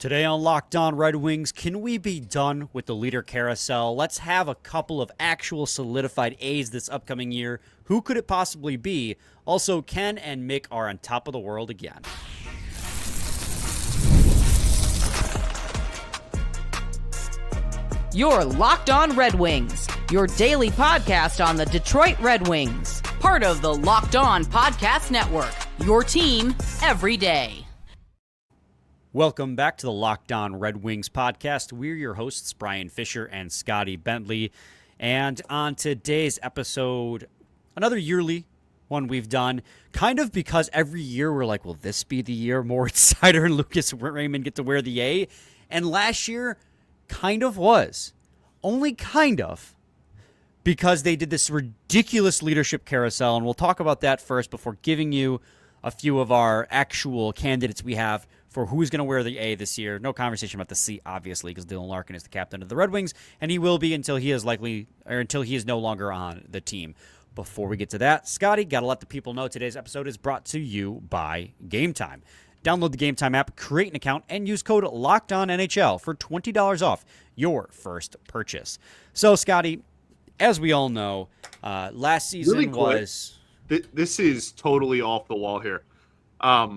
Today on Locked On Red Wings, can we be done with the leader carousel? Let's have a couple of actual solidified A's this upcoming year. Who could it possibly be? Also, Ken and Mick are on top of the world again. You're Locked On Red Wings, your daily podcast on the Detroit Red Wings. Part of the Locked On Podcast Network, your team every day. Welcome back to the Locked On Red Wings podcast. We're your hosts, Brian Fisher and Scotty Bentley. And on today's episode, another yearly one we've done, kind of because every year we're like, will this be the year Moritz Seider and Lucas Raymond get to wear the A? And last year kind of was. Only kind of. Because they did this ridiculous leadership carousel. And we'll talk about that first before giving you a few of our actual candidates we have for who's going to wear the A this year. No conversation about the C, obviously, because Dylan Larkin is the captain of the Red Wings, and he will be until he is no longer on the team. Before we get to that, Scotty, got to let the people know today's episode is brought to you by Game Time. Download the Game Time app, create an account, and use code LOCKEDONNHL for $20 off your first purchase. So, Scotty, as we all know, last season really quick, was... This is totally off the wall here. I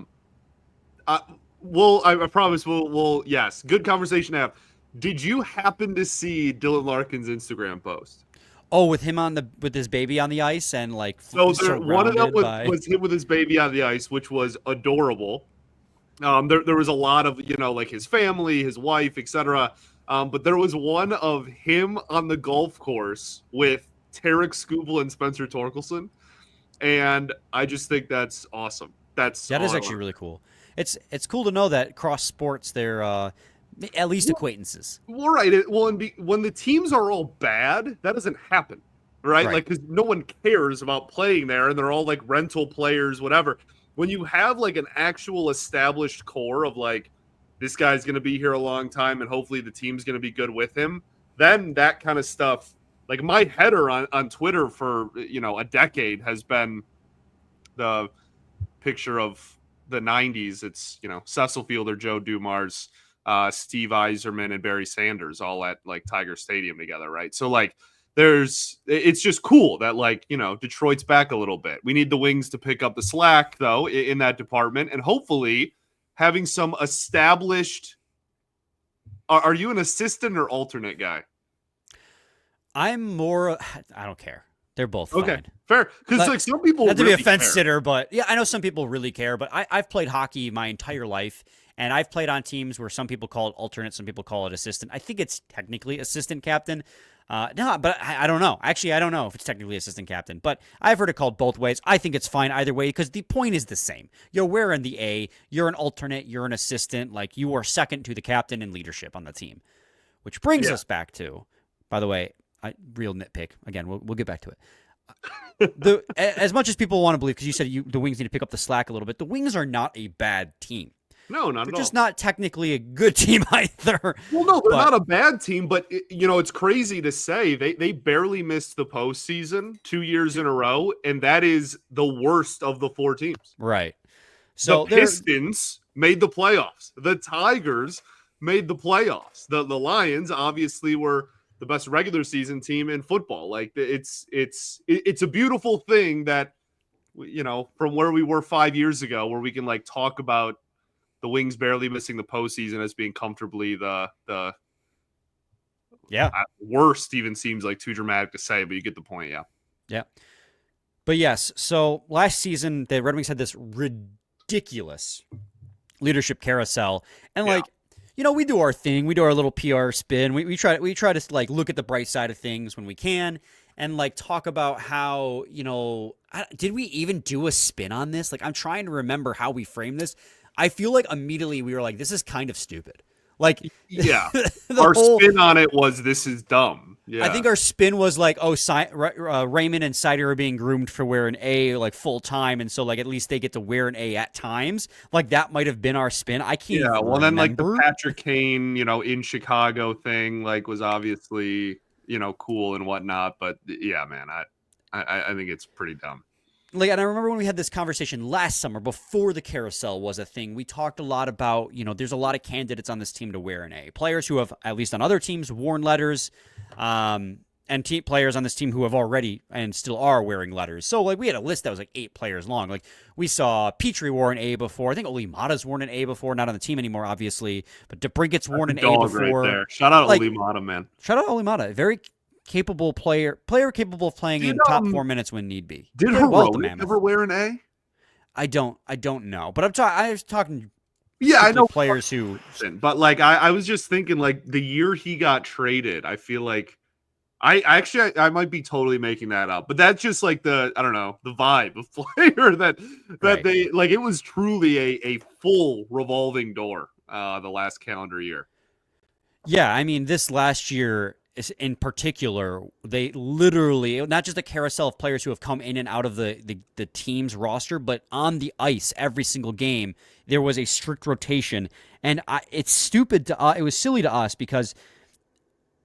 promise we'll yes, good conversation to have. Did you happen to see Dylan Larkin's Instagram post? Oh, with him with his baby on the ice and like so one of them was him with his baby on the ice, which was adorable. There was a lot of like his family, his wife, etc. But there was one of him on the golf course with Tarek Skubal and Spencer Torkelson, and I just think that's awesome. That is actually really cool. It's cool to know that cross sports they're at least acquaintances. Well, right. When the teams are all bad, that doesn't happen, right? Like, because no one cares about playing there, and they're all like rental players, whatever. When you have like an actual established core of like, this guy's going to be here a long time, and hopefully the team's going to be good with him, then that kind of stuff. Like my header on Twitter for a decade has been the picture of the 90s. It's Cecil Fielder, Joe Dumars, Steve Yzerman, and Barry Sanders all at like Tiger Stadium together, right? So like it's just cool that like Detroit's back a little bit. We need the Wings to pick up the slack though in that department, and hopefully having some established. Are you an assistant or alternate guy? I'm more. I don't care. They're both fine. Okay, fair. Because like some people not to really be a fence sitter, but yeah, I know some people really care. But I've played hockey my entire life, and I've played on teams where some people call it alternate, some people call it assistant. I think it's technically assistant captain. No, but I don't know. Actually, I don't know if it's technically assistant captain, but I've heard it called both ways. I think it's fine either way because the point is the same. You're wearing the A. You're an alternate. You're an assistant. Like you are second to the captain in leadership on the team, which brings us back to, by the way. Real nitpick. Again, we'll get back to it. As much as people want to believe, because you said the Wings need to pick up the slack a little bit, the Wings are not a bad team. No, not they're at all. They're just not technically a good team either. Well, no, they're not a bad team, but it's crazy to say they barely missed the postseason 2 years in a row, and that is the worst of the four teams. Right. So the Pistons made the playoffs. The Tigers made the playoffs. The Lions obviously were the best regular season team in football. Like it's a beautiful thing that, from where we were 5 years ago, where we can like talk about the Wings barely missing the postseason as being comfortably the worst even seems like too dramatic to say, but you get the point. Yeah. Yeah. But yes. So last season, the Red Wings had this ridiculous leadership carousel and we do our thing. We do our little PR spin. We try to like look at the bright side of things when we can, and like talk about how did we even do a spin on this? Like I'm trying to remember how we framed this. I feel like immediately we were like, this is kind of stupid. Like yeah, our spin on it was this is dumb. Yeah, I think our spin was like, Raymond and Seider are being groomed for wearing A like full time, and so like at least they get to wear an A at times. Like that might have been our spin. I can't. Yeah, well then like the Patrick Kane, in Chicago thing, like was obviously cool and whatnot, but yeah, man, I think it's pretty dumb. like, and I remember when we had this conversation last summer before the carousel was a thing, we talked a lot about, there's a lot of candidates on this team to wear an A. Players who have, at least on other teams, worn letters, and players on this team who have already and still are wearing letters. So, like, we had a list that was like 8 players long. Like, we saw Petrie wore an A before. I think Olimata's worn an A before, not on the team anymore, obviously, but DeBrinket's worn an A before. Right there. Shout out Olimata, man. Shout out Olimata. Very capable player capable of playing in top 4 minutes when need be. Did Heroic ever wear an A? I don't know, but I was talking. Yeah, I know players who. But like, I was just thinking, like, the year he got traded, I feel like I might be totally making that up, but that's just like the vibe of player that right. They like. It was truly a full revolving door the last calendar year. Yeah, I mean, this last year in particular, they literally, not just a carousel of players who have come in and out of the team's roster, but on the ice every single game, there was a strict rotation. And it's stupid it was silly to us because,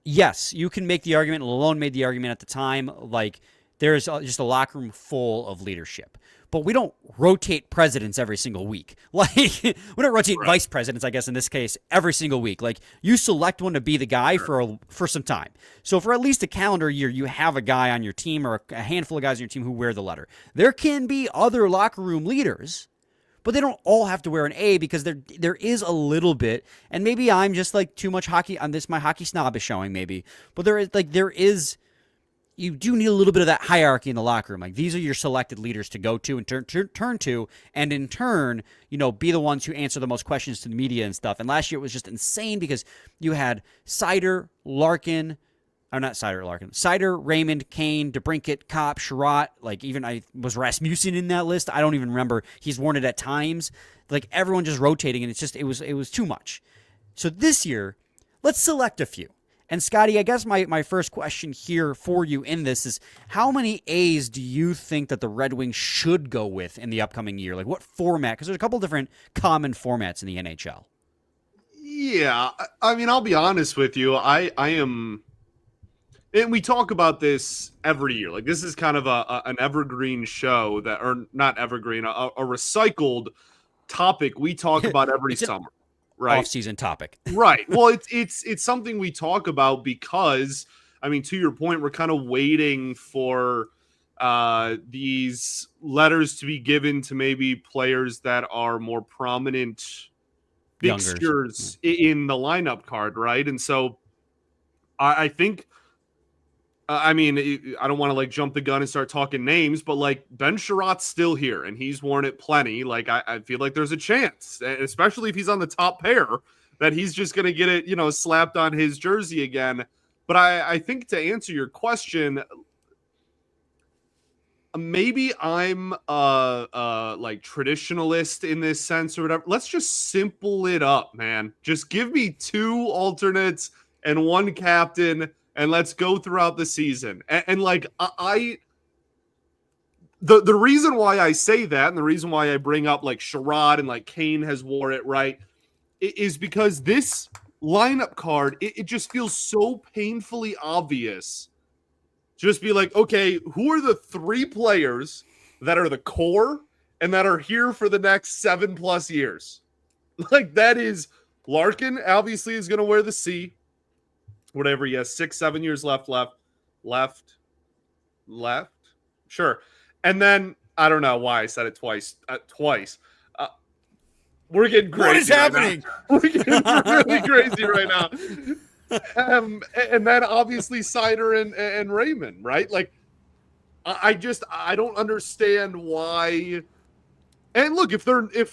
yes, you can make the argument, Lalone made the argument at the time, like, there's just a locker room full of leadership. But we don't rotate presidents every single week. Like, we don't rotate vice presidents, I guess, in this case, every single week. Like, you select one to be the guy for some time. So for at least a calendar year, you have a guy on your team or a handful of guys on your team who wear the letter. There can be other locker room leaders, but they don't all have to wear an A because there is a little bit, and maybe I'm just like too much hockey on this. My hockey snob is showing maybe, but there is. You do need a little bit of that hierarchy in the locker room. Like, these are your selected leaders to go to and turn to, and in turn, be the ones who answer the most questions to the media and stuff. And last year it was just insane because you had Seider, Larkin, Raymond, Kane, DeBrinket, Copp, Chiarot. Like, even was Rasmussen in that list? I don't even remember. He's worn it at times. Like, everyone just rotating, and it was too much. So this year, let's select a few. And Scotty, I guess my first question here for you in this is, how many A's do you think that the Red Wings should go with in the upcoming year? Like, what format? Because there's a couple different common formats in the NHL. Yeah, I mean, I'll be honest with you. I am, and we talk about this every year. Like, this is kind of an evergreen show or not evergreen, a recycled topic we talk about every summer. Right. Off-season topic. Right. Well, it's something we talk about because, I mean, to your point, we're kind of waiting for these letters to be given to maybe players that are more prominent fixtures in the lineup card, right? And so I think, I mean, I don't want to like jump the gun and start talking names, but like Ben Chiarot's still here and he's worn it plenty. Like, I feel like there's a chance, especially if he's on the top pair, that he's just going to get it, slapped on his jersey again. But I think to answer your question, maybe I'm like traditionalist in this sense or whatever. Let's just simple it up, man. Just give me 2 alternates and 1 captain, and let's go throughout the season. And like, the reason why I say that, and the reason why I bring up like Chiarot and like Kane has wore it, right, is because this lineup card, it just feels so painfully obvious. Just be like, okay, who are the 3 players that are the core and that are here for the next 7+ years? Like, that is Larkin, obviously, is going to wear the C. Whatever, he has 6-7 years left. Sure. And then, I don't know why I said it twice. We're getting crazy. What is happening? We're getting really crazy right now. And then, obviously, Seider and Raymond, right? Like, I don't understand why. And look, if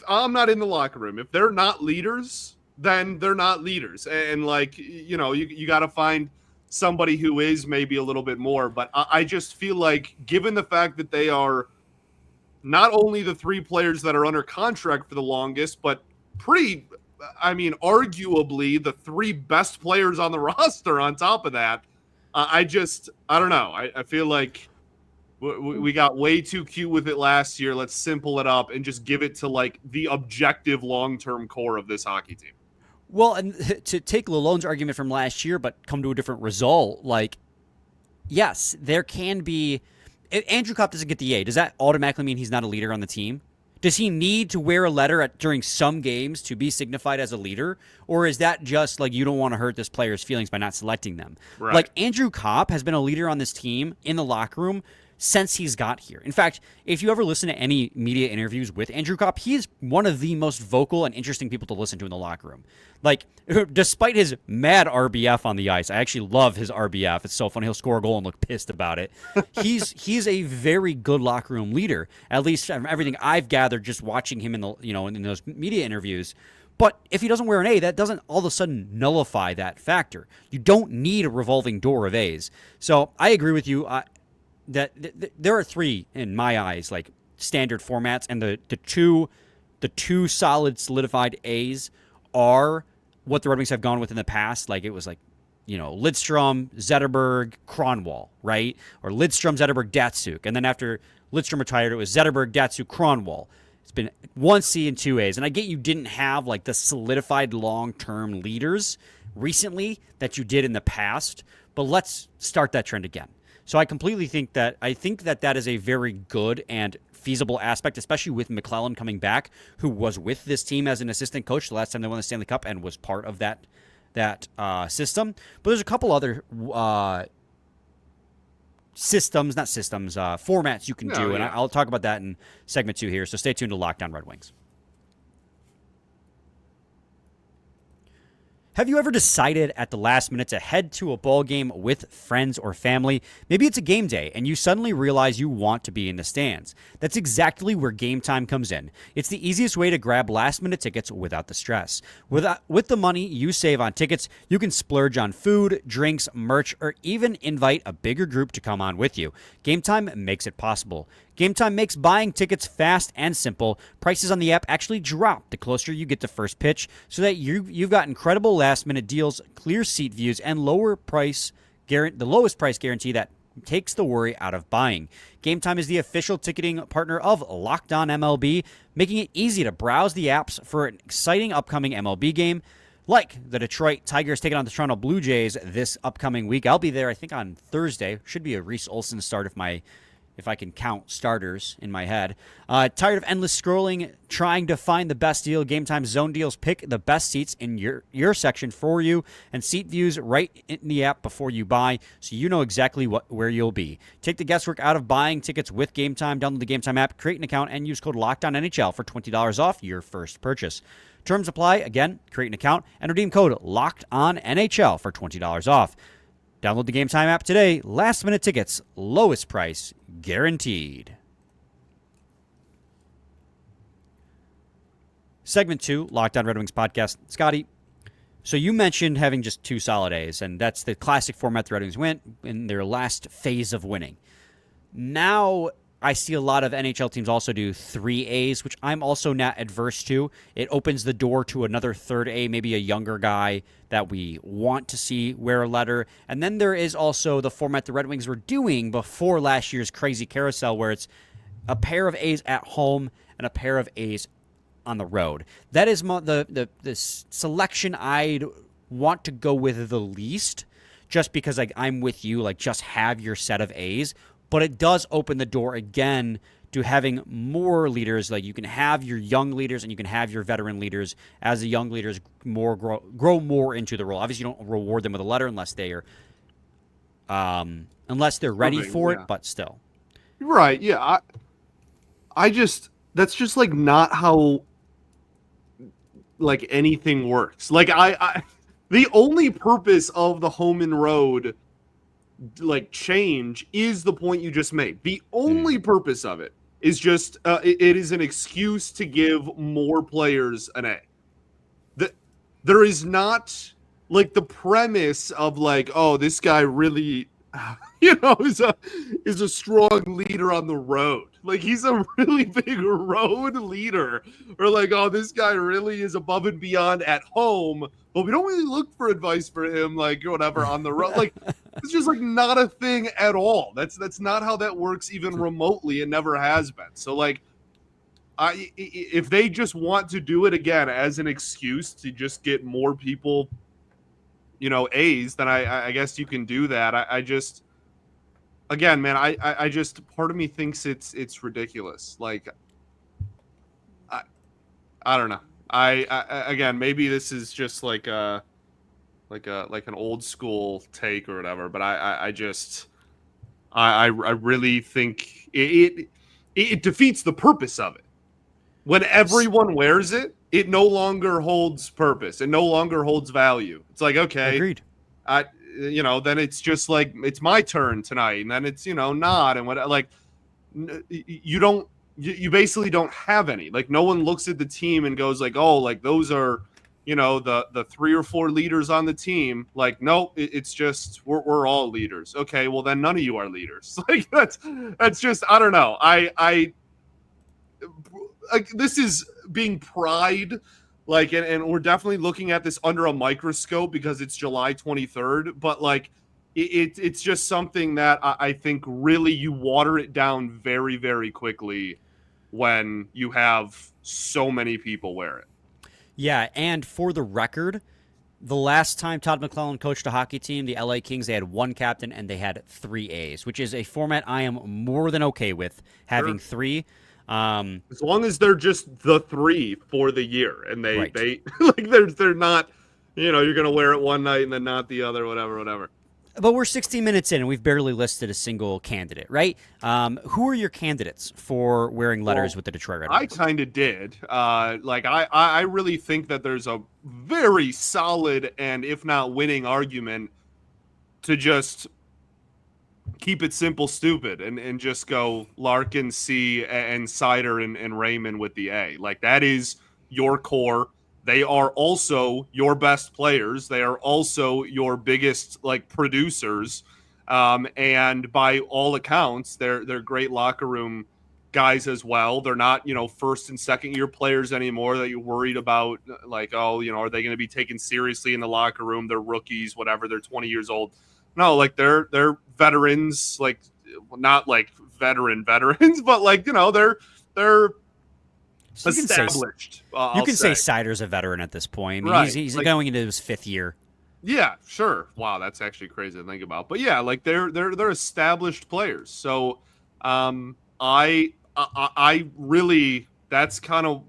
I'm not in the locker room, if they're not leaders, then they're not leaders. And like, you got to find somebody who is maybe a little bit more. But I just feel like, given the fact that they are not only the 3 players that are under contract for the longest, but arguably the 3 best players on the roster on top of that, I don't know. I feel like we got way too cute with it last year. Let's simple it up and just give it to like the objective long-term core of this hockey team. Well, and to take Lalone's argument from last year, but come to a different result, like, yes, there can be, if Andrew Copp doesn't get the A, does that automatically mean he's not a leader on the team? Does he need to wear a letter during some games to be signified as a leader? Or is that just like you don't want to hurt this player's feelings by not selecting them? Right. Like Andrew Copp has been a leader on this team in the locker room since he's got here. In fact, if you ever listen to any media interviews with Andrew Copp, he is one of the most vocal and interesting people to listen to in the locker room. Like, despite his mad RBF on the ice, I actually love his RBF. It's so funny. He'll score a goal and look pissed about it. He's a very good locker room leader, at least from everything I've gathered just watching him in the in those media interviews. But if he doesn't wear an A, that doesn't all of a sudden nullify that factor. You don't need a revolving door of A's. So I agree with you. That there are three in my eyes, like standard formats, and the two solid solidified A's are what the Red Wings have gone with in the past. Like it was like, Lidstrom, Zetterberg, Kronwall, right? Or Lidstrom, Zetterberg, Datsuk. And then after Lidstrom retired, it was Zetterberg, Datsuk, Kronwall. It's been 1 C and 2 A's. And I get you didn't have like the solidified long-term leaders recently that you did in the past, but let's start that trend again. So I completely think that that is a very good and feasible aspect, especially with McClellan coming back, who was with this team as an assistant coach the last time they won the Stanley Cup and was part of that system. But there's a couple other formats you can do, and I'll talk about that in segment 2 here. So stay tuned to Locked On Red Wings. Have you ever decided at the last minute to head to a ball game with friends or family? Maybe it's a game day and you suddenly realize you want to be in the stands. That's exactly where Game Time comes in. It's the easiest way to grab last-minute tickets without the stress. With the money you save on tickets, you can splurge on food, drinks, merch, or even invite a bigger group to come on with you. Game Time makes it possible. Game Time makes buying tickets fast and simple. Prices on the app actually drop the closer you get to first pitch, so that you've got incredible last-minute deals, clear seat views, and the lowest price guarantee that takes the worry out of buying. Game Time is the official ticketing partner of Locked On MLB, making it easy to browse the apps for an exciting upcoming MLB game, like the Detroit Tigers taking on the Toronto Blue Jays this upcoming week. I'll be there, I think, on Thursday. Should be a Reese Olson start if I can count starters in my head. Tired of endless scrolling, trying to find the best deal? Game Time Zone Deals pick the best seats in your section for you, and seat views right in the app before you buy, so you know exactly where you'll be. Take the guesswork out of buying tickets with Game Time. Download the Game Time app, create an account, and use code LOCKEDONNHL for $20 off your first purchase. Terms apply. Again, create an account and redeem code LOCKEDONNHL for $20 off. Download the Game Time app today. Last minute tickets, lowest price guaranteed. Segment 2, Locked On Red Wings podcast. Scotty, so you mentioned having just 2 solid A's, and that's the classic format the Red Wings went in their last phase of winning. Now I see a lot of NHL teams also do 3 A's, which I'm also not adverse to. It opens the door to another third A, maybe a younger guy that we want to see wear a letter. And then there is also the format the Red Wings were doing before last year's crazy carousel, where it's a pair of A's at home and a pair of A's on the road. That is the selection I'd want to go with the least, just because I'm with you, just have your set of A's. But it does open the door again to having more leaders. Like you can have your young leaders and you can have your veteran leaders as the young leaders grow more into the role. Obviously, you don't reward them with a letter unless they're ready for it. But still, right? Yeah, I just that's just not how anything works. I the only purpose of the home and road change is the point you just made. The only purpose of it is just it is an excuse to give more players an A. There is not the premise of oh, this guy really is a strong leader on the road. He's a really big road leader, or oh, this guy really is above and beyond at home, but we don't really look for advice for him whatever on the road. It's just not a thing at all. That's not how that works even remotely, and never has been. So if they just want to do it again as an excuse to just get more people A's, then I guess you can do that. again, man, I just, part of me thinks it's ridiculous. Like, I don't know. I again, maybe this is just like an old school take or whatever, but I just I really think it defeats the purpose of it. When everyone wears it, it no longer holds purpose. It no longer holds value. It's like, okay, Agreed. then it's just like, it's my turn tonight, and then it's, not, and what, like, you basically don't have any. Like, no one looks at the team and goes like, oh, like those are, the 3 or 4 leaders on the team. Like, no, it's just we're all leaders. Okay, well then none of you are leaders. Like, that's just, I don't know. I like, this is being pride, like, and we're definitely looking at this under a microscope because it's July 23rd, but like, it's just something that I think really you water it down very, very quickly when you have so many people wear it. Yeah, and for the record, the last time Todd McClellan coached a hockey team, the LA Kings, they had 1 captain and they had 3 A's, which is a format I am more than okay with, having 3. As long as they're just the 3 for the year, and they like, they're not, you're gonna wear it one night and then not the other, whatever. But we're 16 minutes in and we've barely listed a single candidate, right? Who are your candidates for wearing letters with the Detroit Red Wings? I kind of did. I really think that there's a very solid and, if not winning, argument to just keep it simple, stupid, and just go Larkin, C, and Seider and Raymond with the A. Like, that is your core. They are also your best players. They are also your biggest, like, producers. And by all accounts, they're great locker room guys as well. They're not, first and second year players anymore that you're worried about, like, oh, are they going to be taken seriously in the locker room? They're rookies, whatever. They're 20 years old. No, like, they're veterans, like, not like veterans, but like, they're established. You can say Seider's a veteran at this point. I mean, right. He's like, going into his 5th year. Yeah, sure. Wow, that's actually crazy to think about. But yeah, like, they're established players. So, I really, that's kind of,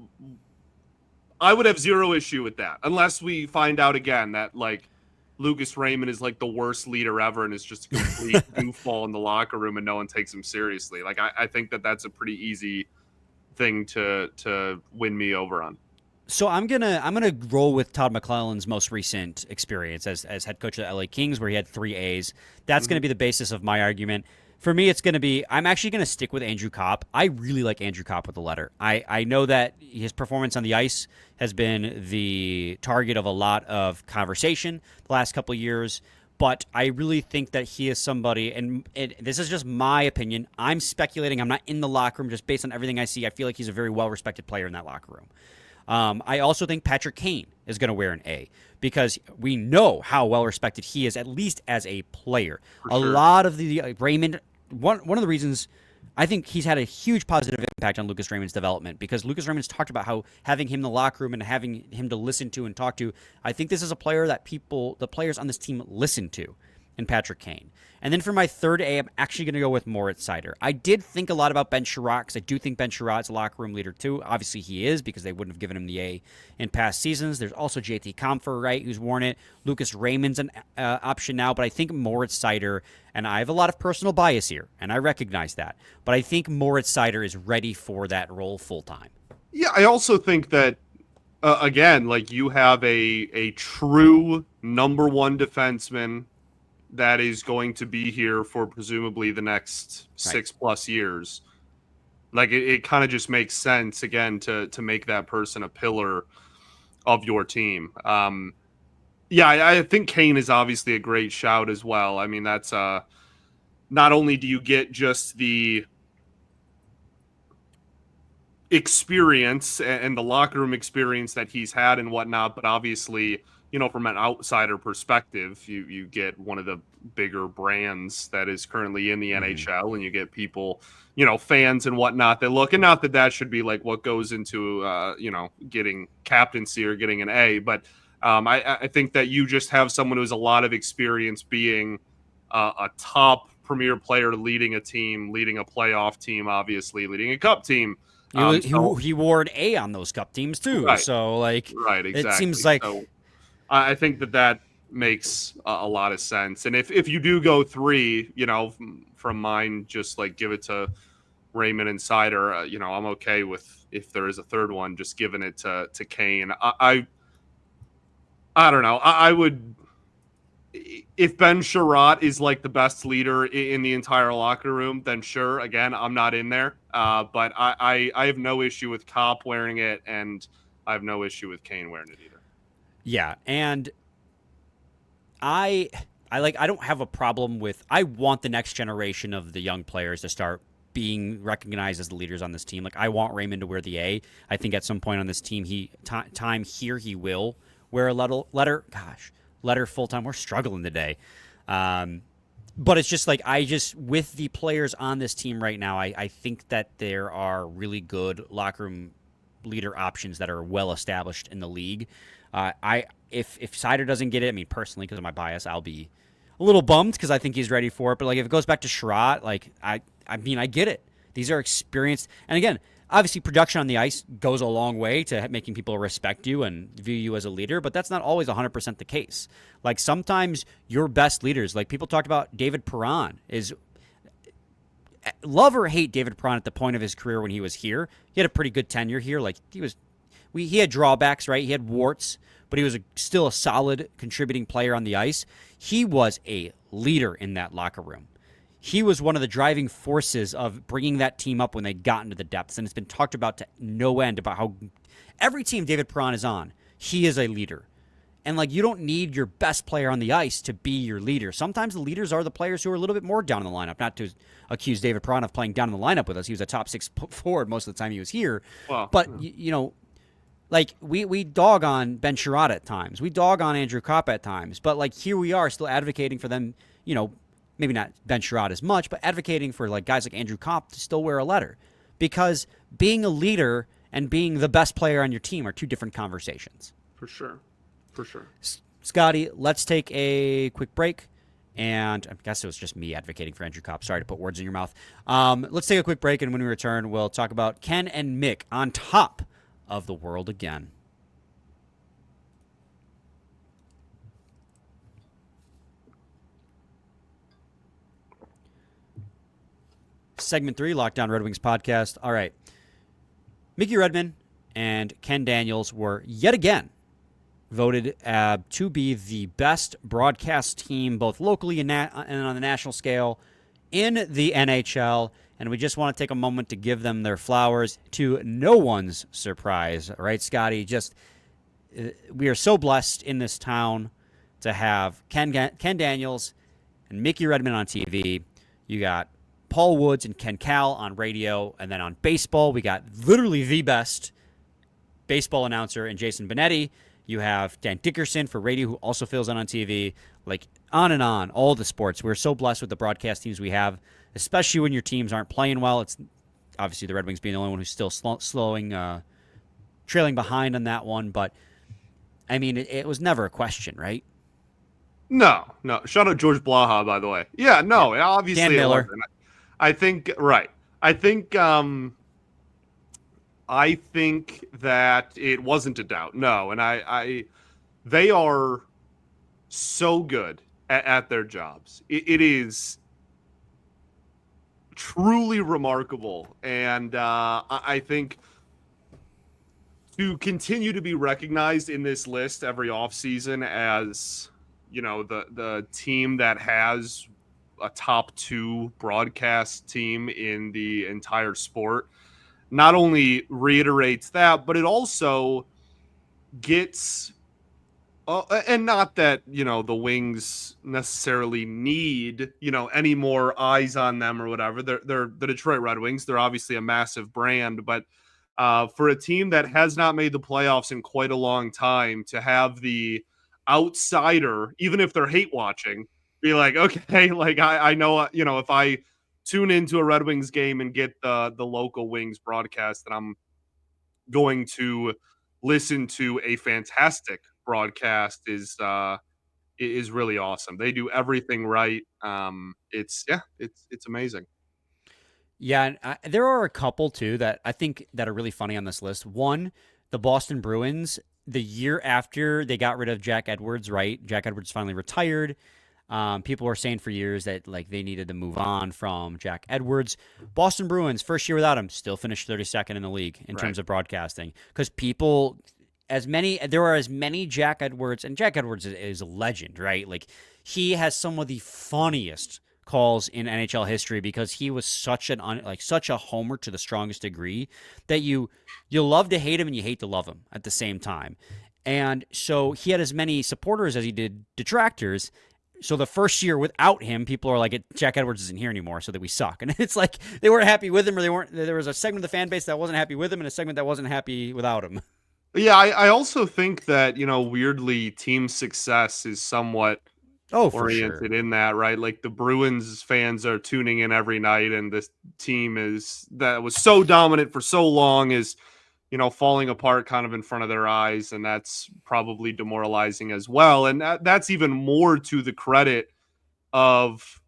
I would have zero issue with that, unless we find out again that, like, Lucas Raymond is like the worst leader ever and is just a complete goofball in the locker room and no one takes him seriously. Like, I think that that's a pretty easy thing to win me over on. So I'm gonna roll with Todd McClellan's most recent experience as head coach of the LA Kings, where he had 3 A's. That's gonna be the basis of my argument. For me, it's going to be, I'm actually going to stick with Andrew Copp. I really like Andrew Copp with the letter. I know that his performance on the ice has been the target of a lot of conversation the last couple of years, but I really think that he is somebody, and this is just my opinion. I'm speculating. I'm not in the locker room. Just based on everything I see, I feel like he's a very well-respected player in that locker room. I also think Patrick Kane is going to wear an A because we know how well-respected he is, at least as a player. A lot of the Raymond... One of the reasons I think he's had a huge positive impact on Lucas Raymond's development, because Lucas Raymond's talked about how having him in the locker room and having him to listen to and talk to, I think this is a player that the players on this team listen to, in Patrick Kane. And then for my 3rd A, I'm actually going to go with Moritz Seider. I did think a lot about Ben Chiarot, because I do think Ben Chiarot's a locker room leader too. Obviously he is, because they wouldn't have given him the A in past seasons. There's also JT Compher, right, who's worn it. Lucas Raymond's an option now, but I think Moritz Seider, and I have a lot of personal bias here, and I recognize that, but I think Moritz Seider is ready for that role full-time. Yeah, I also think that, again, like, you have a true number 1 defenseman that is going to be here for presumably the next 6+ years. Like, it kind of just makes sense, again, to make that person a pillar of your team. Yeah, I think Kane is obviously a great shout as well. I mean, that's not only do you get just the experience and the locker room experience that he's had and whatnot, but obviously, from an outsider perspective, you get one of the bigger brands that is currently in the NHL, and you get people, fans and whatnot that look, and not that that should be like what goes into, getting captaincy or getting an A, but I think that you just have someone who has a lot of experience being a top premier player leading a team, leading a playoff team, obviously leading a cup team. He wore an A on those cup teams too. Right. So like, right, exactly. it seems like So I think that makes a lot of sense. And if you do go 3, from mine, just like give it to Raymond and Seider. I'm okay with, if there is a third one, just giving it to Kane. I don't know. I would, if Ben Chiarot is like the best leader in the entire locker room, then sure. Again, I'm not in there. But I have no issue with Copp wearing it, and I have no issue with Kane wearing it either. Yeah, and I don't have a problem with. I want the next generation of the young players to start being recognized as the leaders on this team. Like, I want Raymond to wear the A. I think at some point on this team, he will wear a letter full time. We're struggling today. But it's just like, with the players on this team right now, I think that there are really good locker room leader options that are well established in the league. If Seider doesn't get it, I mean, personally, because of my bias, I'll be a little bummed because I think he's ready for it. But like, if it goes back to Chiarot, like, I get it. These are experienced, and again, obviously, production on the ice goes a long way to making people respect you and view you as a leader, but that's not always 100% the case. Like, sometimes your best leaders, like people talked about David Perron, is love or hate David Perron at the point of his career when he was here. He had a pretty good tenure here. Like, he had drawbacks, right? He had warts, but he was still a solid contributing player on the ice. He was a leader in that locker room. He was one of the driving forces of bringing that team up when they got into the depths. And it's been talked about to no end about how every team David Perron is on, he is a leader. And like, you don't need your best player on the ice to be your leader. Sometimes the leaders are the players who are a little bit more down in the lineup. Not to accuse David Perron of playing down in the lineup with us. He was a top 6 forward most of the time he was here. Well, but, like, we dog on Ben Chiarot at times. We dog on Andrew Copp at times. But like, here we are still advocating for them, maybe not Ben Chiarot as much, but advocating for like guys like Andrew Copp to still wear a letter, because being a leader and being the best player on your team are two different conversations. For sure. Scotty, let's take a quick break. And I guess it was just me advocating for Andrew Copp. Sorry to put words in your mouth. Let's take a quick break, and when we return, we'll talk about Ken and Mick on top of the world again. Segment 3, Lockdown Red Wings podcast. All right. Mickey Redmond and Ken Daniels were yet again voted to be the best broadcast team, both locally and on the national scale, in the NHL. And we just want to take a moment to give them their flowers, to no one's surprise. All right, Scotty? We are so blessed in this town to have Ken Daniels and Mickey Redmond on TV. You got Paul Woods and Ken Cal on radio, and then on baseball, we got literally the best baseball announcer in Jason Benetti. You have Dan Dickerson for radio, who also fills in on TV. Like, on and on, all the sports. We're so blessed with the broadcast teams we have, especially when your teams aren't playing well. It's obviously the Red Wings being the only one who's still trailing behind on that one. But, I mean, it was never a question, right? No. Shout out George Blaha, by the way. Yeah, no, yeah. Obviously. Dan Miller. I think, right. I think that it wasn't a doubt. No, and they are so good at their jobs. It is truly remarkable, and I think to continue to be recognized in this list every offseason as, the team that has a top 2 broadcast team in the entire sport, not only reiterates that, but it also gets, and not that, the Wings necessarily need, any more eyes on them or whatever. They're the Detroit Red Wings. They're obviously a massive brand, but for a team that has not made the playoffs in quite a long time, to have the outsider, even if they're hate watching, be like, okay, like I know, if I tune into a Red Wings game and get the local Wings broadcast, that I'm going to listen to a fantastic broadcast is is really awesome. They do everything right. It's amazing. Yeah, and there are a couple too that I think that are really funny on this list. One, the Boston Bruins, the year after they got rid of Jack Edwards, right? Jack Edwards finally retired. People were saying for years that like they needed to move on from Jack Edwards. Boston Bruins, first year without him, still finished 32nd in the league in terms of broadcasting because there are as many Jack Edwards, and Jack Edwards is a legend, right? Like he has some of the funniest calls in NHL history because he was such a homer to the strongest degree that you love to hate him and you hate to love him at the same time. And so he had as many supporters as he did detractors. So the first year without him, people are like, Jack Edwards isn't here anymore, so that we suck. And it's like they weren't happy with him, or they weren't. There was a segment of the fan base that wasn't happy with him, and a segment that wasn't happy without him. Yeah, I also think that, weirdly, team success is somewhat oriented sure. in that, right? Like the Bruins fans are tuning in every night, and this team that was so dominant for so long is, falling apart kind of in front of their eyes, and that's probably demoralizing as well. And that's even more to the credit of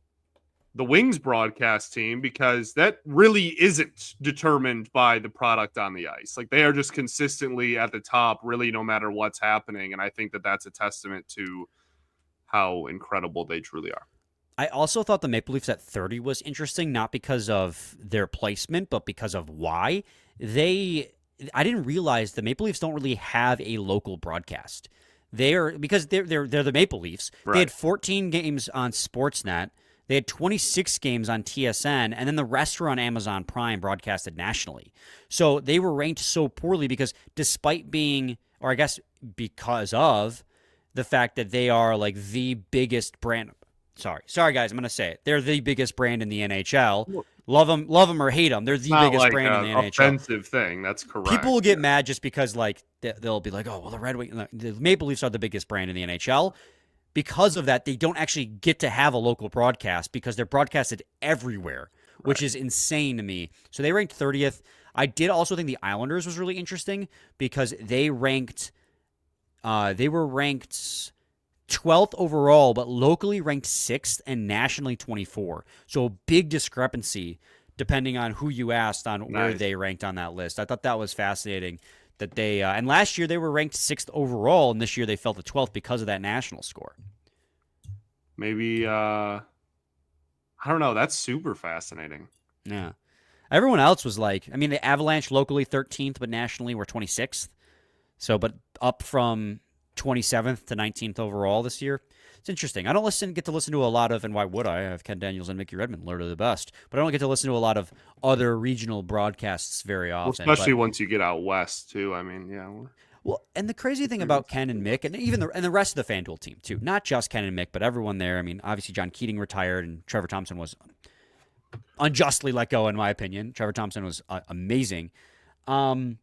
the Wings broadcast team, because that really isn't determined by the product on the ice. Like they are just consistently at the top, really, no matter what's happening. And I think that that's a testament to how incredible they truly are. I also thought the Maple Leafs at 30 was interesting, not because of their placement, but because of why. I didn't realize the Maple Leafs don't really have a local broadcast. Because they're the Maple Leafs. Right. They had 14 games on Sportsnet. They had 26 games on TSN, and then the rest were on Amazon Prime, broadcasted nationally. So they were ranked so poorly because despite being, or I guess because of the fact that they are like the biggest brand. Sorry guys, I'm going to say it. They're the biggest brand in the NHL. Love them or hate them. They're the biggest brand in the NHL. Offensive thing. That's correct. People will get mad just because like they'll be like, oh, well, the Maple Leafs are the biggest brand in the NHL. Because of that, they don't actually get to have a local broadcast because they're broadcasted everywhere, which is insane to me. So they ranked 30th. I did also think the Islanders was really interesting because they were ranked 12th overall, but locally ranked 6th and nationally 24. So a big discrepancy depending on who you asked on where they ranked on that list. I thought that was fascinating. That they and last year they were ranked 6th overall, and this year they fell to 12th because of that national score. Maybe I don't know. That's super fascinating. Yeah, everyone else was like, I mean, the Avalanche locally 13th, but nationally were 26th. So, but up from 27th to 19th overall this year. It's interesting. I don't get to listen to a lot of, and why would I have Ken Daniels and Mickey Redmond, Lord of the Best, but I don't get to listen to a lot of other regional broadcasts very often. Well, especially once you get out west, too. I mean, yeah. Well, and the crazy thing about Ken and Mick, and even the rest of the FanDuel team, too, not just Ken and Mick, but everyone there. I mean, obviously John Keating retired, and Trevor Thompson was unjustly let go, in my opinion. Trevor Thompson was amazing. There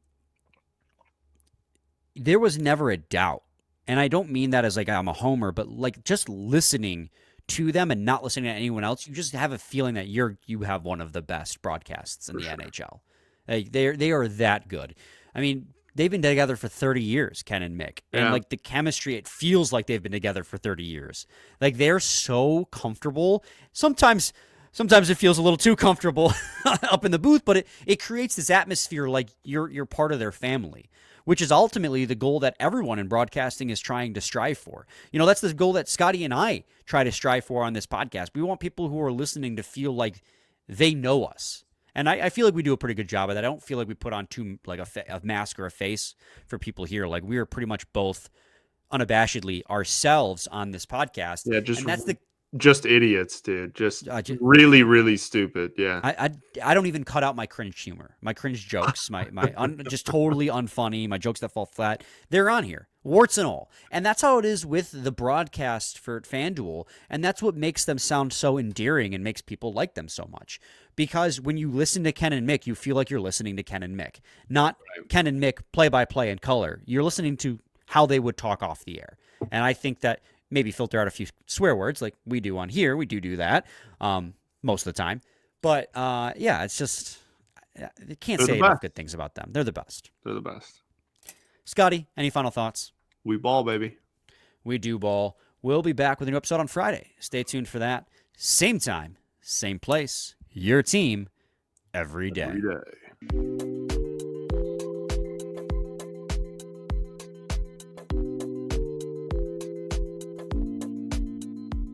was never a doubt. And I don't mean that as like I'm a homer, but like just listening to them and not listening to anyone else, you just have a feeling that you have one of the best broadcasts in the NHL. Like they are that good. I mean, they've been together for 30 years, Ken and Mick. And like the chemistry, it feels like they've been together for 30 years. Like they're so comfortable. Sometimes it feels a little too comfortable up in the booth, but it creates this atmosphere like you're part of their family, which is ultimately the goal that everyone in broadcasting is trying to strive for. That's the goal that Scotty and I try to strive for on this podcast. We want people who are listening to feel like they know us. And I feel like we do a pretty good job of that. I don't feel like we put on too like a mask or a face for people here. Like we are pretty much both unabashedly ourselves on this podcast. Yeah, and just idiots, dude. Just really, really stupid. Yeah. I don't even cut out my cringe humor, my cringe jokes, my just totally unfunny, my jokes that fall flat. They're on here, warts and all. And that's how it is with the broadcast for FanDuel. And that's what makes them sound so endearing and makes people like them so much. Because when you listen to Ken and Mick, you feel like you're listening to Ken and Mick, not Ken and Mick play-by-play in color. You're listening to how they would talk off the air. And I think that maybe filter out a few swear words like we do on here. We do that most of the time. But, yeah, it's just I can't say enough good things about them. They're the best. They're the best. Scotty, any final thoughts? We ball, baby. We do ball. We'll be back with a new episode on Friday. Stay tuned for that. Same time, same place. Your team every day. Every day.